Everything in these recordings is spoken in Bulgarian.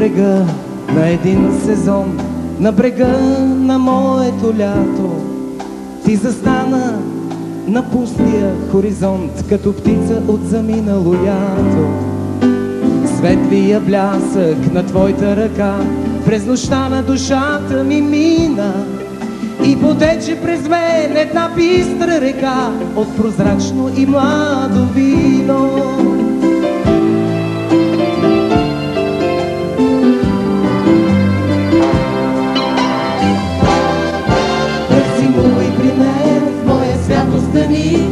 брега на един сезон, на брега на моето лято. Ти застана на пустия хоризонт, като птица от заминало ято. Светлия блясък на твоята ръка през нощта на душата ми мина и потече през мен една бистра река от прозрачно и младо вино.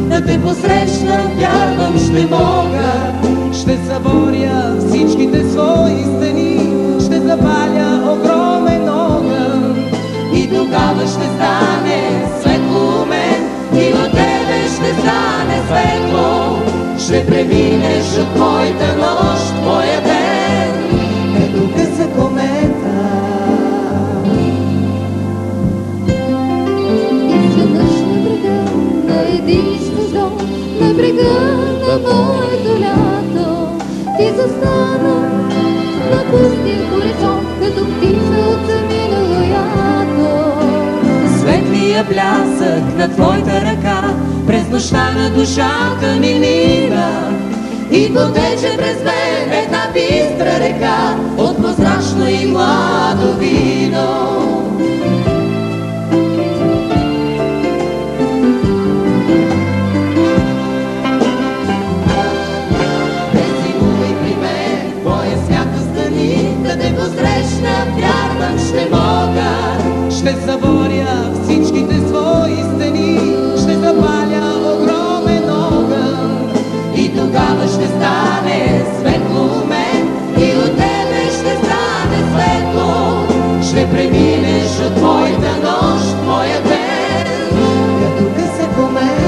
Да те посрещна, вярвам ще мога. Ще съборя всичките свои стени, ще запаля огромен огън. И тогава ще стане светло у мен, и от тебе ще стане светло. Ще преминеш от моята нощ, моя ден, като къса комета. Изведнъж на брега на един сезон, на брега на моето лято, ти застана на пустия хоризонт, като птица от заминало ято. светлия блясък на твоята ръка през нощта на душата ми мина и потече през мен една бистра река от прозрачно и младо вино. Да те посрещна, вярвам ще мога. Ще съборя всичките свои стени, ще запаля огромен огън. И тогава ще стане светло у мен, и от тебе ще стане светло. Ще преминеш от моята нощ, моя ден, като къса комета.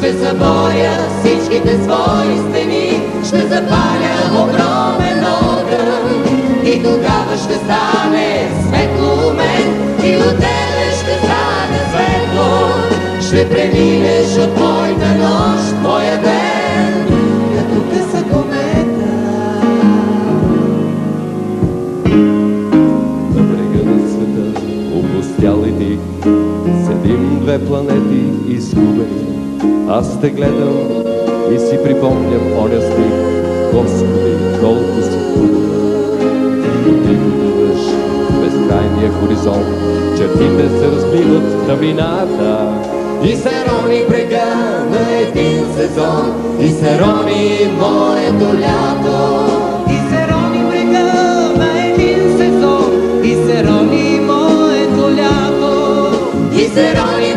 ще заборя всичките свои стени, ще запаля огромен огън. И тогава ще стане светло у мен, и от тебе ще стане светло. Ще преминеш от моята нощ, моя ден, като къса комета. На брега на света, опустял и тих, седим две планети изгубени. Аз те гледам и си припомням оня стих: Господи, колко си хубава. Тихото дъжд, безкрайния хоризонт, чертите се разбиват в тъмнината. и се рони брега на един сезон, и се рони моето лято. И се рони брега на един сезон, и се рони моето лято. И се рони